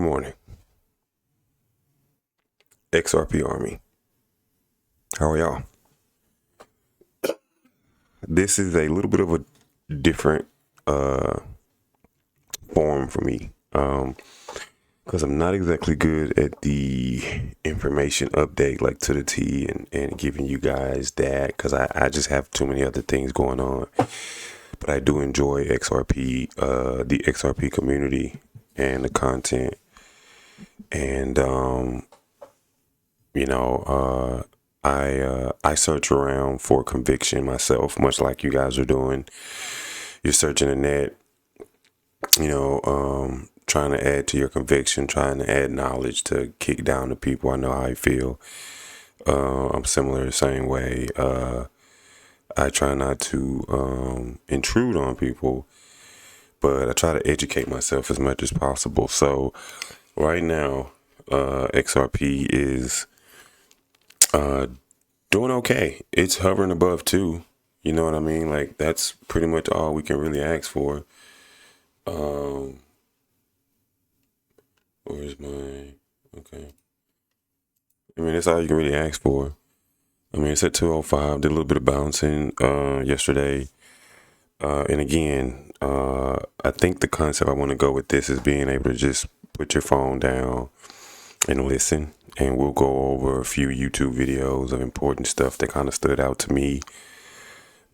morning, XRP Army. How are y'all? This is a little bit of a different form for me because I'm not exactly good at the information update, like to the T, and giving you guys that because I just have too many other things going on. But I do enjoy XRP, the XRP community and the content. And I search around for conviction myself, much like you guys are doing. You're searching the net, trying to add to your conviction, trying to add knowledge to kick down to people. I know how I feel. I'm similar the same way. I try not to intrude on people, but I try to educate myself as much as possible. So right now, XRP is doing okay. It's hovering above 2. You know what I mean? Like, that's pretty much all we can really ask for. Where's my... Okay. I mean, that's all you can really ask for. I mean, it's at 205. Did a little bit of bouncing yesterday. And again, I think the concept I want to go with this is being able to just put your phone down and listen. And we'll go over a few YouTube videos of important stuff that kind of stood out to me.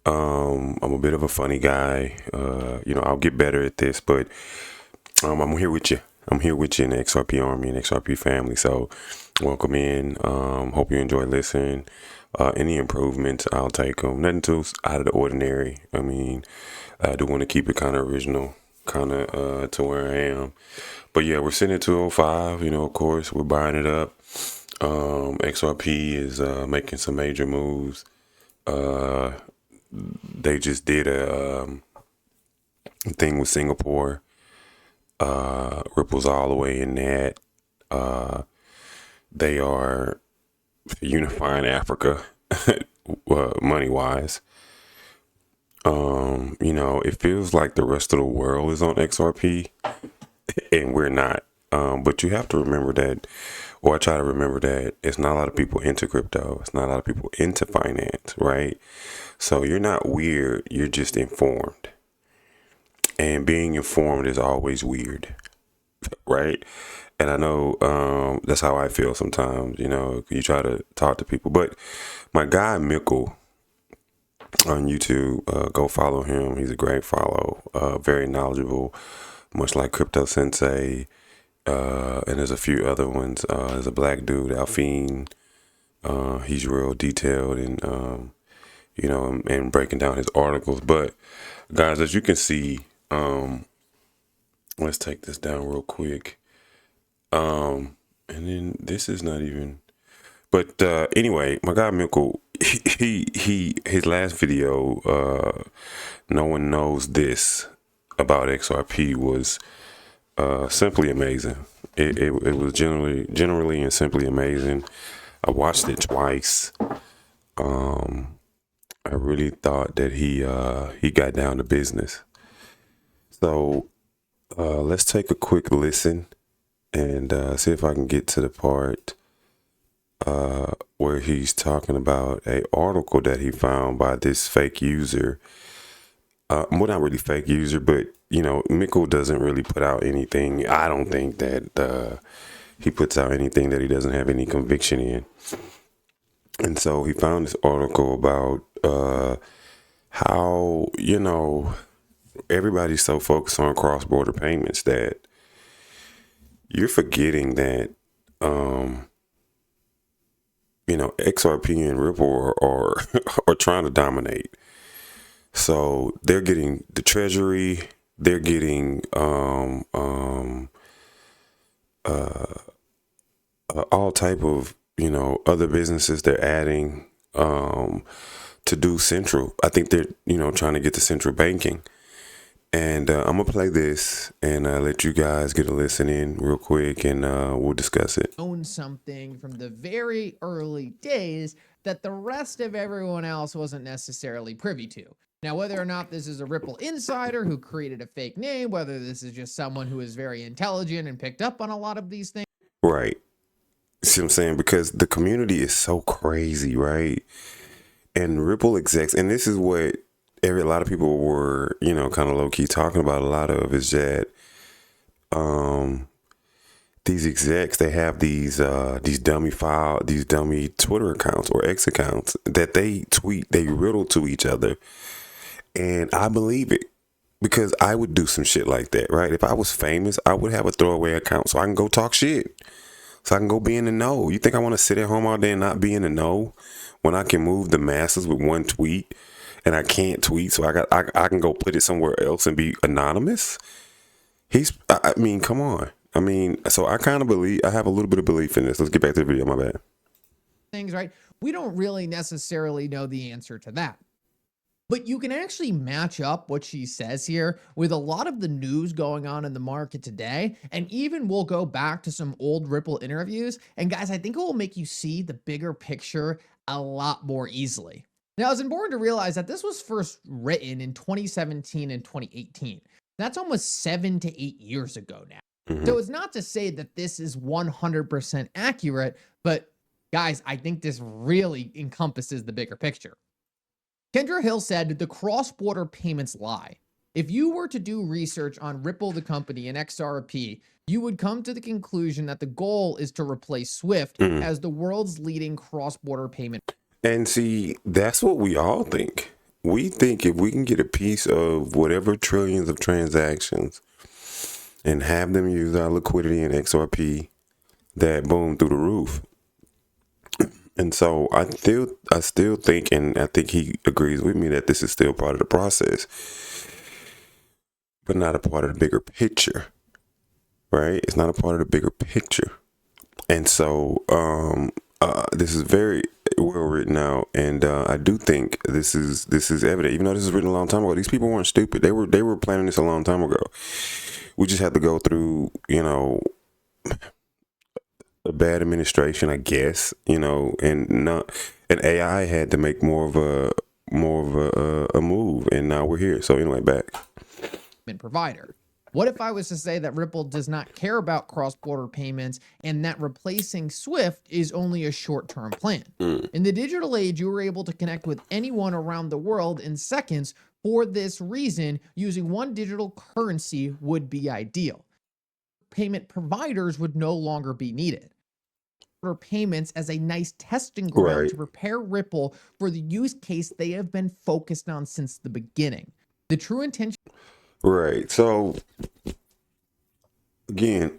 I'm a bit of a funny guy. I'll get better at this, but I'm here with you. I'm here with you in the XRP Army and XRP family. So welcome in. Hope you enjoy listening. Any improvements, I'll take them. Nothing too out of the ordinary. I mean, I do want to keep it kind of original, kind of to where I am. But yeah, we're sitting at 205. Of course, we're buying it up. XRP is making some major moves. They just did a thing with Singapore. Ripple's all the way in that. They are unifying Africa, money wise. It feels like the rest of the world is on XRP and we're not. But you have to remember that, or I try to remember that it's not a lot of people into crypto. It's not a lot of people into finance, right? So you're not weird. You're just informed. And being informed is always weird, right? And I know that's how I feel sometimes. You try to talk to people. But my guy Mikkel on YouTube, go follow him. He's a great follow, very knowledgeable, much like Crypto Sensei. And there's a few other ones. There's a black dude, Alphine. He's real detailed and, and breaking down his articles. But guys, as you can see, let's take this down real quick. And then this is not even, but anyway, my guy Mikkel, his last video, no one knows this about XRP, was simply amazing. It was generally and simply amazing. I watched it twice. I really thought that he got down to business. So let's take a quick listen and see if I can get to the part where he's talking about a article that he found by this fake user. Well, not really fake user, but Mikkel doesn't really put out anything. I don't think that he puts out anything that he doesn't have any conviction in. And so he found this article about how everybody's so focused on cross-border payments that you're forgetting that XRP and Ripple are trying to dominate. So they're getting the treasury, they're getting all type of other businesses they're adding to do central. I think they're trying to get to central banking. And I'm gonna play this and let you guys get a listen in real quick, and we'll discuss it. Own something from the very early days that the rest of everyone else wasn't necessarily privy to. Now, whether or not this is a Ripple insider who created a fake name, whether this is just someone who is very intelligent and picked up on a lot of these things. Right. See what I'm saying? Because the community is so crazy, right? And Ripple execs, and this is what a lot of people were, kind of low key talking about a lot of, is that these execs, they have these dummy Twitter accounts or X accounts that they riddle to each other. And I believe it, because I would do some shit like that, right? If I was famous, I would have a throwaway account so I can go talk shit. So I can go be in the know. You think I want to sit at home all day and not be in the know when I can move the masses with one tweet, and I can't tweet, so I can go put it somewhere else and be anonymous? I mean, come on. I mean, so I kind of believe, I have a little bit of belief in this. Let's get back to the video. My bad. Things, right? We don't really necessarily know the answer to that. But you can actually match up what she says here with a lot of the news going on in the market today. And even we'll go back to some old Ripple interviews. And guys, I think it will make you see the bigger picture a lot more easily. Now, it's important to realize that this was first written in 2017 and 2018. That's almost 7 to 8 years ago now. Mm-hmm. So it's not to say that this is 100% accurate, but guys, I think this really encompasses the bigger picture. Kendra Hill said the cross-border payments lie. If you were to do research on Ripple, the company, and XRP, you would come to the conclusion that the goal is to replace SWIFT as the world's leading cross-border payment. And see, that's what we all think. We think if we can get a piece of whatever trillions of transactions and have them use our liquidity in XRP, that boom, through the roof. And so I still think, and I think he agrees with me, that this is still part of the process, but not a part of the bigger picture, right? It's not a part of the bigger picture. And so this is very well written out, and I do think this is evident. Even though this is written a long time ago, these people weren't stupid. They were planning this a long time ago. We just had to go through, a bad administration, I guess, and AI had to make more of a move, and now we're here. So anyway, back. Provider. What if I was to say that Ripple does not care about cross-border payments and that replacing SWIFT is only a short-term plan? In the digital age, you were able to connect with anyone around the world in seconds. For this reason, using one digital currency would be ideal. Payment providers would no longer be needed. For payments as a nice testing ground to prepare Ripple for the use case they have been focused on since the beginning. The true intention. Right. So again,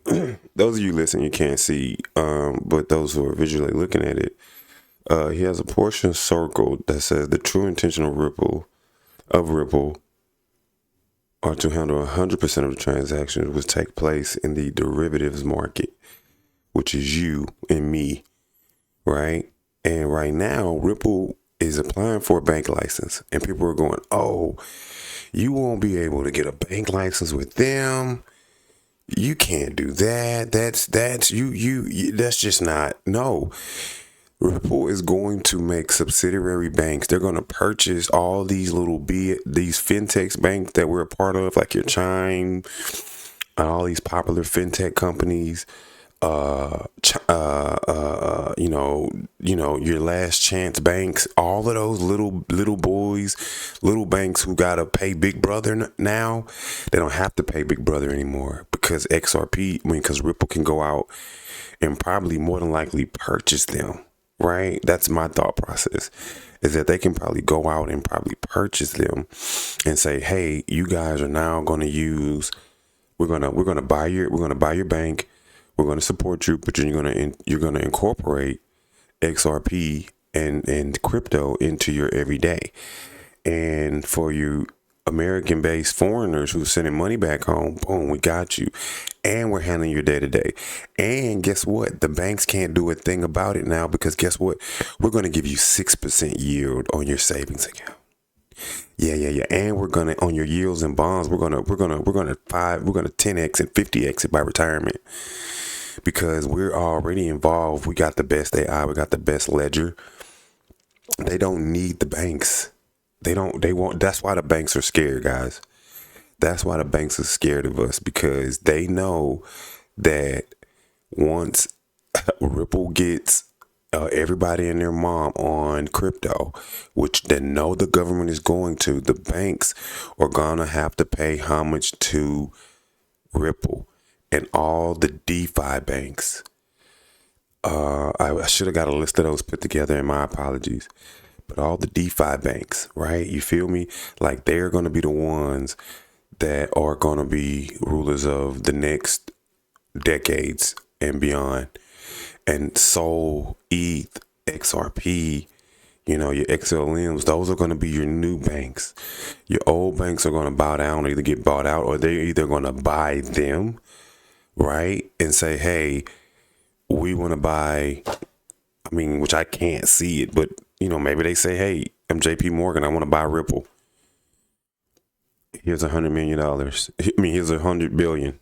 those of you listening, you can't see, but those who are visually looking at it, he has a portion circled that says the true intention of Ripple are to handle 100% of the transactions which take place in the derivatives market, which is you and me, right? And right now, Ripple is applying for a bank license, and people are going, "Oh, you won't be able to get a bank license with them. You can't do that. That's you. That's just not." No. Ripple is going to make subsidiary banks. They're going to purchase all these these fintech banks that we're a part of, like your Chime, and all these popular fintech companies. Your last chance banks, all of those little boys, little banks who gotta pay Big Brother now, they don't have to pay Big Brother anymore because because Ripple can go out and probably more than likely purchase them, right? That's my thought process, is that they can probably go out and probably purchase them and say, hey, you guys are now going to use, we're gonna buy your bank. We're going to support you, but you're going to incorporate XRP and crypto into your everyday. And for you American-based foreigners who's sending money back home, boom, we got you. And we're handling your day-to-day. And guess what? The banks can't do a thing about it now, because guess what? We're going to give you 6% yield on your savings account. Yeah. And we're gonna, on your yields and bonds, we're gonna 10x and 50x it by retirement. Because we're already involved. We got the best AI. We got the best ledger. They don't need the banks. They won't. That's why the banks are scared, guys. That's why the banks are scared of us, because they know that once Ripple gets everybody and their mom on crypto, which they know the government is going to, the banks are gonna have to pay homage to Ripple and all the DeFi banks. I should have got a list of those put together, and my apologies. But all the DeFi banks, right? You feel me? Like, they're going to be the ones that are going to be rulers of the next decades and beyond. And Sol, ETH, XRP, your XLMs, those are going to be your new banks. Your old banks are going to bow down, either get bought out, or they're either going to buy them, right? And say, hey, we want to buy, which I can't see it, but, maybe they say, hey, I'm JP Morgan, I want to buy Ripple. Here's $100 million. Here's $100 billion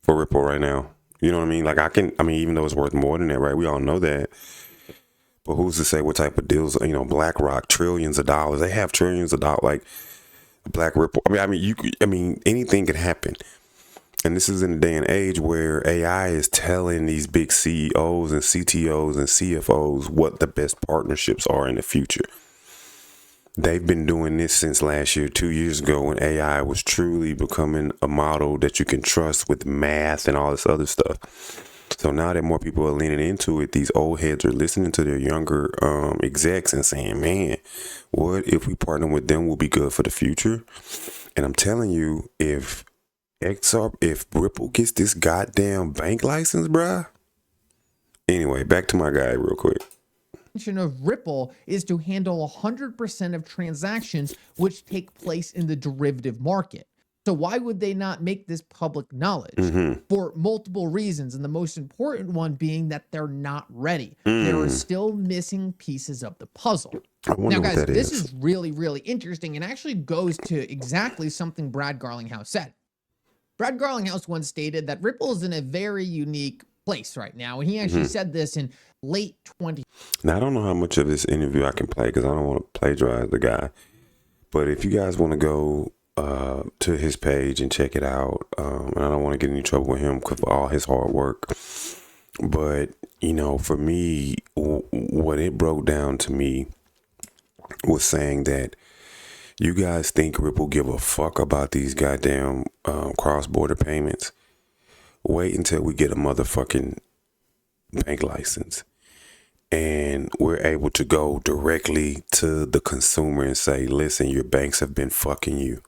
for Ripple right now. You know what I mean? Like, even though it's worth more than that, right? We all know that. But who's to say what type of deals, BlackRock, trillions of dollars. They have trillions of dollars, like Black Ripple. Anything could happen. And this is in a day and age where AI is telling these big CEOs and CTOs and CFOs what the best partnerships are in the future. They've been doing this since last year, 2 years ago, when AI was truly becoming a model that you can trust with math and all this other stuff. So now that more people are leaning into it, these old heads are listening to their younger execs and saying, man, what if we partner with them will be good for the future? And I'm telling you, if Ripple gets this goddamn bank license, bruh. Anyway, back to my guy real quick. Of Ripple is to handle 100% of transactions which take place in the derivative market. So why would they not make this public knowledge? For multiple reasons, and the most important one being that they're not ready. There are still missing pieces of the puzzle. Now, guys, this is really, really interesting, and actually goes to exactly something Brad Garlinghouse said. Brad Garlinghouse once stated that Ripple is in a very unique place right now, and he actually said this in late 20. Now, I don't know how much of this interview I can play because I don't want to plagiarize the guy. But if you guys want to go to his page and check it out, and I don't want to get in any trouble with him for all his hard work. But, for me, what it broke down to me was saying that you guys think Ripple give a fuck about these goddamn cross-border payments? Wait until we get a motherfucking bank license and we're able to go directly to the consumer and say, listen, your banks have been fucking you.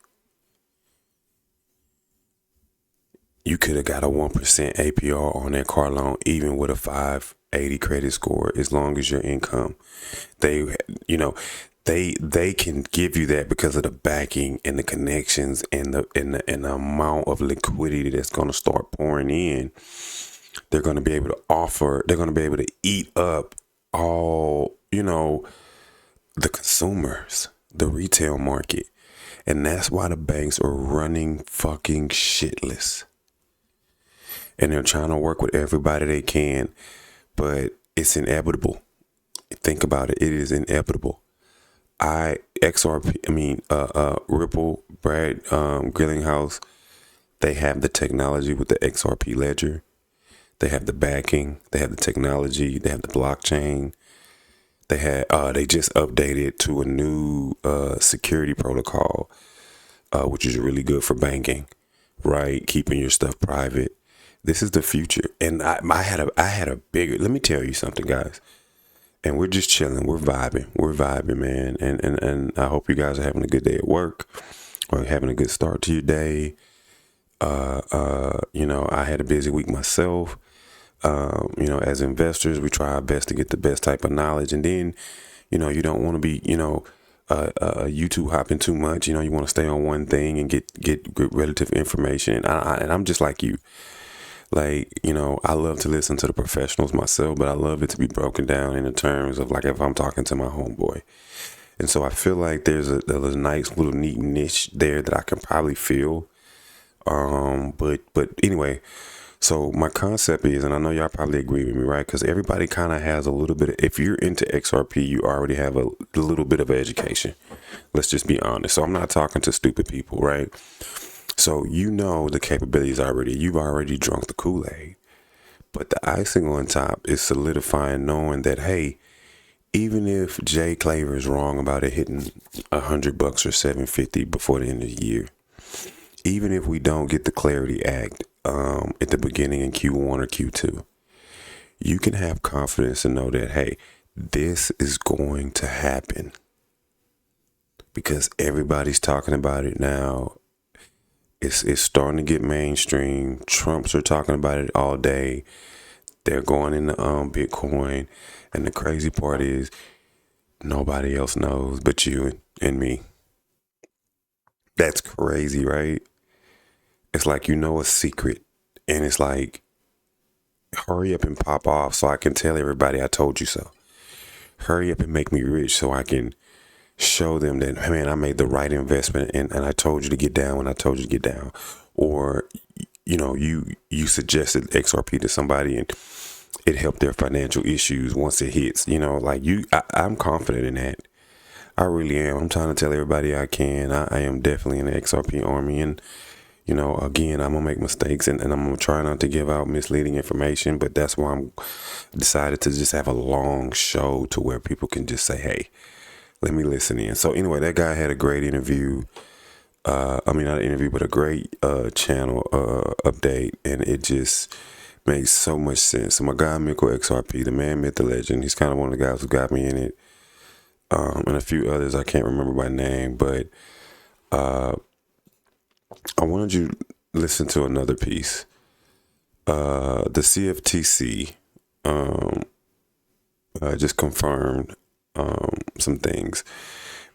You could have got a 1% APR on that car loan, even with a 580 credit score, as long as your income. They can give you that because of the backing and the connections and the amount of liquidity that's going to start pouring in. They're going to be able to offer, they're going to be able to eat up all, the consumers, the retail market. And that's why the banks are running fucking shitless. And they're trying to work with everybody they can, but it's inevitable. Think about it. It is inevitable. Ripple, Brad Garlinghouse, they have the technology with the XRP ledger. They have the backing. They have the technology. They have the blockchain. They just updated to a new security protocol, which is really good for banking, right? Keeping your stuff private. This is the future. And I had a bigger. Let me tell you something, guys. And we're just chilling. We're vibing, man. And I hope you guys are having a good day at work or having a good start to your day. I had a busy week myself. As investors, we try our best to get the best type of knowledge. And then, you don't want to be, YouTube hopping too much. You want to stay on one thing and get good relative information. And I'm just like you. Like, I love to listen to the professionals myself, but I love it to be broken down in the terms of like if I'm talking to my homeboy. And so I feel like there's a nice little neat niche there that I can probably fill. But anyway, So my concept is, and I know y'all probably agree with me, right? Because everybody kind of has a little bit. If you're into XRP, you already have a little bit of education. Let's just be honest. So I'm not talking to stupid people, right? So you know the capabilities already. You've already drunk the Kool-Aid. But the icing on top is solidifying, knowing that, hey, even if Jay Claver is wrong about it hitting $100 or 750 before the end of the year, even if we don't get the Clarity Act at the beginning in Q1 or Q2, you can have confidence and know that, hey, this is going to happen because everybody's talking about it now. It's starting to get mainstream. Trumps are talking about it all day. They're going into Bitcoin. And the crazy part is nobody else knows but you and me. That's crazy, right? It's like you know a secret. And it's like, hurry up and pop off so I can tell everybody I told you so. Hurry up and make me rich so I can show them that, man, I made the right investment and I told you to get down when I told you to get down. Or, you know, you suggested XRP to somebody and it helped their financial issues once it hits. You know, like I'm confident in that. I really am. I'm trying to tell everybody I can. I am definitely in the XRP army. And, you know, again, I'm going to make mistakes and I'm going to try not to give out misleading information. But that's why I'm decided to just have a long show to where people can just say, hey, let me listen in. So anyway, that guy had a great interview. I mean, not an interview, but a great channel update. And it just makes so much sense. So my guy, Mikko XRP, the man, myth, the legend, he's kind of one of the guys who got me in it. And a few others I can't remember by name, but I wanted you to listen to another piece. The CFTC just confirmed some things.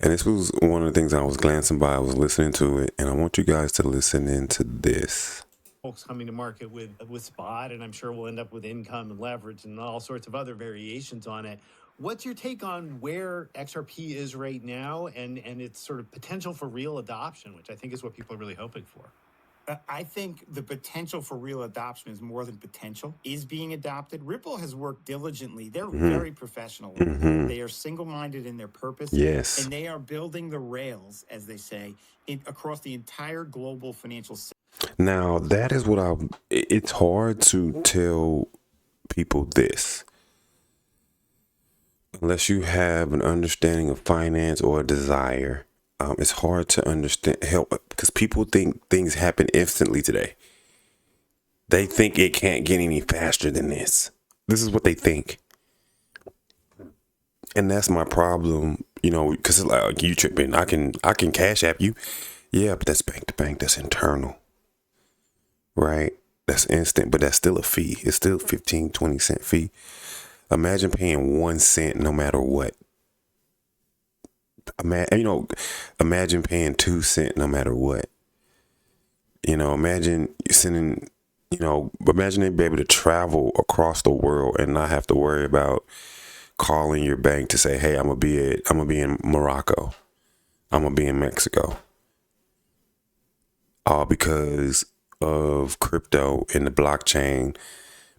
And this was one of the things I was glancing by. I was listening to it, and I want you guys to listen into this. Folks coming to market with spot, and I'm sure we'll end up with income and leverage and all sorts of other variations on it. What's your take on where XRP is right now and its sort of potential for real adoption, which I think is what people are really hoping for? I think the potential for real adoption is more than potential, is being adopted. Ripple has worked diligently. They're very professional. They are single-minded in their purpose. Yes. And they are building the rails, as they say, across the entire global financial system. Now, that is what it's hard to tell people this. Unless you have an understanding of finance or a desire, it's hard to understand because people think things happen instantly today. They think it can't get any faster than this. This is what they think. And that's my problem, you know, because it's like you tripping. I can cash app you. Yeah, but that's bank to bank. That's internal. Right? That's instant, but that's still a fee. It's still 15, 20 cent fee. Imagine paying 1 cent no matter what. Imagine paying 2 cents no matter what. You know, imagine sending, imagine they'd be able to travel across the world and not have to worry about calling your bank to say, hey, I'm gonna be in Morocco. I'm gonna be in Mexico. All because of crypto and the blockchain,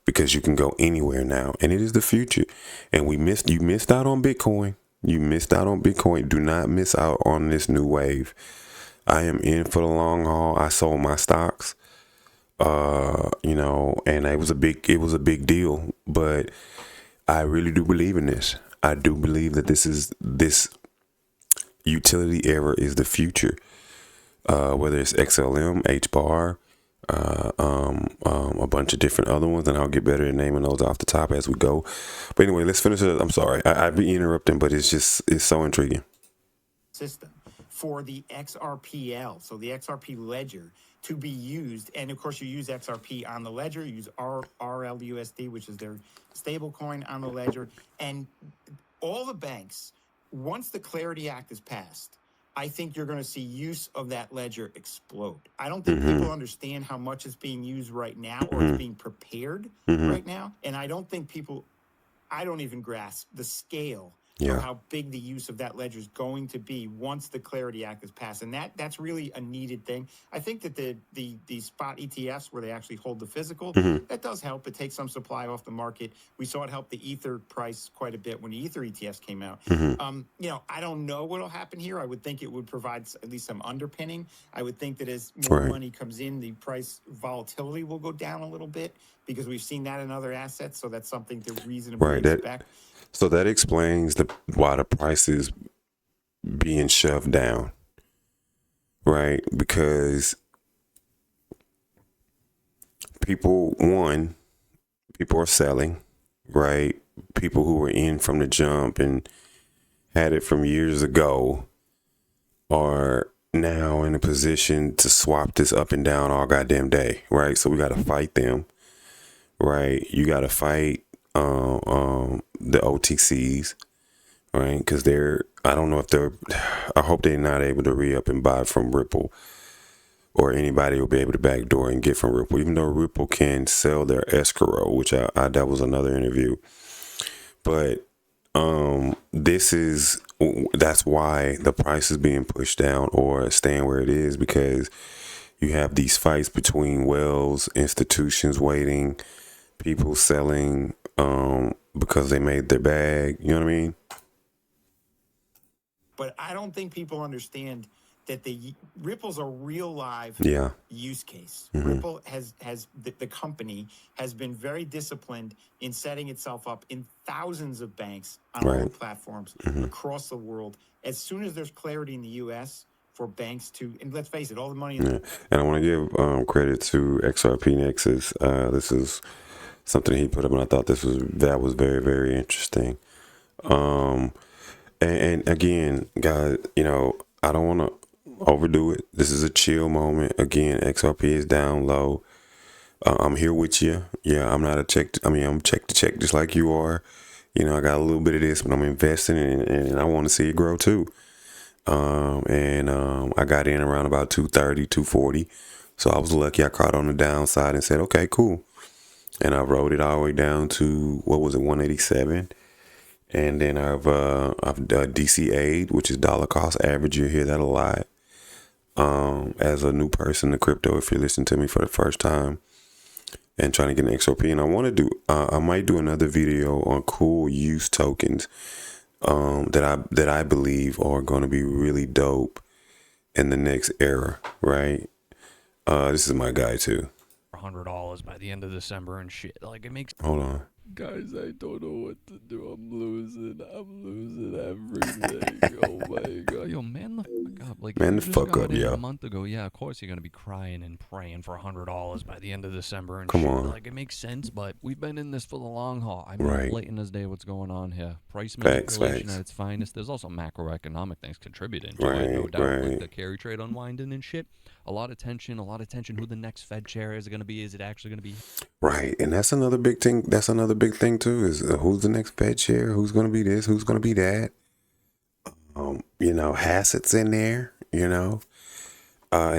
because you can go anywhere now. And it is the future. And you missed out on Bitcoin. You missed out on Bitcoin. Do not miss out on this new wave. I am in for the long haul. I sold my stocks, and it was a big deal. But I really do believe in this. I do believe that this utility era is the future. Whether it's XLM, HBAR, a bunch of different other ones, and I'll get better at naming those off the top as we go. But anyway, let's finish it. I'm sorry, I'd be interrupting, but it's so intriguing. System for the XRPL, so the XRP ledger, to be used, and of course you use XRP on the ledger, you use RLUSD, which is their stable coin on the ledger, and all the banks, once the Clarity Act is passed, I think you're going to see use of that ledger explode. I don't think people understand how much is being used right now or it's being prepared right now. And I don't think I don't even grasp the scale Yeah. how big the use of that ledger is going to be once the Clarity Act is passed. And that's really a needed thing. I think that the spot ETFs where they actually hold the physical, that does help. It takes some supply off the market. We saw it help the Ether price quite a bit when the Ether ETFs came out. I don't know what will happen here. I would think it would provide at least some underpinning. I would think that as more money comes in, the price volatility will go down a little bit because we've seen that in other assets. So that's something to reasonably expect. So that explains why the price is being shoved down, right? Because people are selling, right? People who were in from the jump and had it from years ago are now in a position to swap this up and down all goddamn day, right? So we got to fight them, right? You got to fight the OTCs, right? Because I don't know if I hope they're not able to re-up and buy from Ripple, or anybody will be able to backdoor and get from Ripple, even though Ripple can sell their escrow, which that was another interview. But that's why the price is being pushed down or staying where it is, because you have these fights between whales, institutions waiting, people selling because they made their bag. You know what I mean? But I don't think people understand that Ripple's a real live use case. Ripple the company has been very disciplined in setting itself up in thousands of banks on all the platforms across the world. As soon as there's clarity in the U.S. for banks and let's face it, all the money. And I want to give credit to XRP Nexus. This is something he put up, and I thought that was very, very interesting. And again, guys, I don't want to overdo it. This is a chill moment. Again, XRP is down low. I'm here with you. Yeah, I'm not I'm check to check just like you are. I got a little bit of this, but I'm investing and I want to see it grow too. I got in around about 230, 240. So I was lucky. I caught on the downside and said, okay, cool. And I rode it all the way down to, 187. And then I've DCA'd, which is dollar cost average. You hear that a lot. As a new person to crypto, if you're listening to me for the first time and trying to get an XRP, and I want to do, I might do another video on cool use tokens that I believe are going to be really dope in the next era, right? This is my guy too. $100 by the end of December and shit. Like, it makes. Hold on. Guys, I don't know what to do. I'm losing everything. Oh my god. Yo, man the fuck up. Like, man you the just fuck got up, in yo. A month ago, yeah, of course you're gonna be crying and praying for $100 by the end of December and Come shit. on. Like, it makes sense, but we've been in this for the long haul. I'm Right. blatant as day what's going on here. Price Facts, manipulation facts. at its finest. There's also macroeconomic things contributing to it, no doubt. Like the carry trade unwinding and shit. A lot of tension. Who the next Fed chair is going to be? Is it actually going to be? Right, and that's another big thing. That's another big thing too. Is who's the next Fed chair? Who's going to be this? Who's going to be that? Hassett's in there. And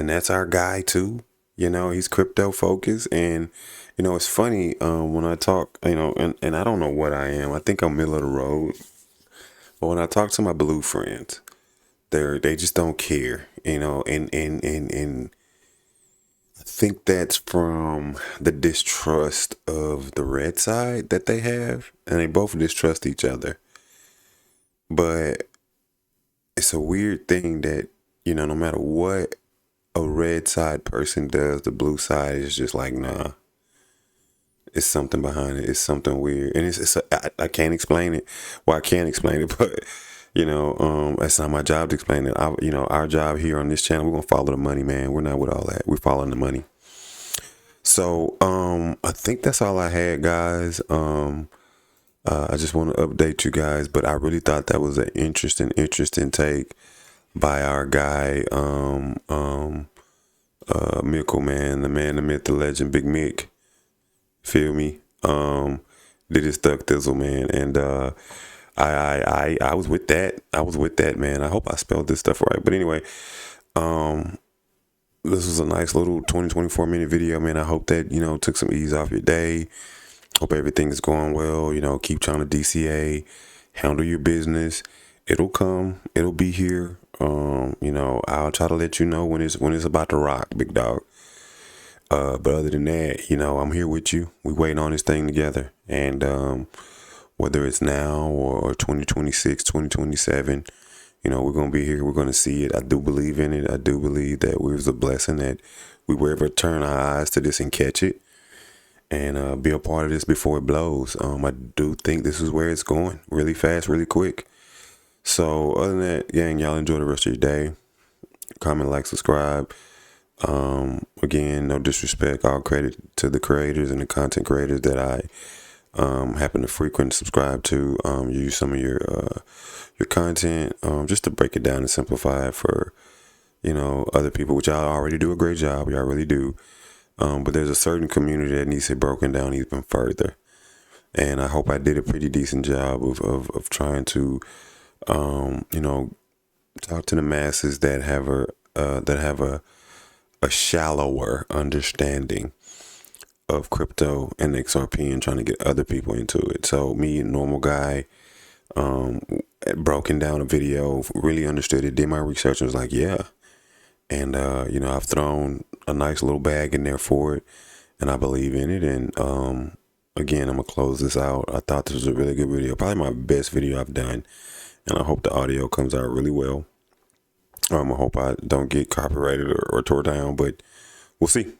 that's our guy too. He's crypto focused, and it's funny when I talk. And I don't know what I am. I think I'm middle of the road. But when I talk to my blue friends, they just don't care. And I think that's from the distrust of the red side that they have, and they both distrust each other. But it's a weird thing that, no matter what a red side person does, the blue side is just like, nah. It's something behind it. It's something weird, and I can't explain it. Well, I can't explain it, but that's not my job to explain it. Our job here on this channel, we're gonna follow the money, man. We're not with all that. We're following the money. So I think that's all I had, guys. I just want to update you guys, but I really thought that was an interesting take by our guy, Mickle, man, the myth, the legend, Big Mick. Feel me? Did his Thug Thizzle, man, and I was with that. Man. I hope I spelled this stuff right. But anyway, this was a nice little 24 minute video, man. I hope that, took some ease off your day. Hope everything is going well. Keep trying to DCA. handle your business. It'll come. It'll be here. You know, I'll try to let you know when it's about to rock, big dog. But other than that, you know, I'm here with you. We waiting on this thing together. And whether it's now or 2026, 2027, you know, we're going to be here. We're going to see it. I do believe in it. I do believe that it was a blessing that we were able to turn our eyes to this and catch it and be a part of this before it blows. I do think this is where it's going really fast, really quick. So other than that, gang, y'all enjoy the rest of your day. Comment, like, subscribe. Again, no disrespect. All credit to the creators and the content creators that I happen to frequent, subscribe to. Use some of your content just to break it down and simplify it for, you know, other people, which y'all already do a great job. Y'all really do. But there's a certain community that needs it broken down even further. And I hope I did a pretty decent job of trying to, you know, talk to the masses that have a shallower understanding of crypto and XRP and trying to get other people into it. So me, a normal guy, broken down a video, really understood it, did my research and was like, yeah. And, you know, I've thrown a nice little bag in there for it and I believe in it. And, again, I'm going to close this out. I thought this was a really good video, probably my best video I've done. And I hope the audio comes out really well. I hope I don't get copyrighted or tore down, but we'll see.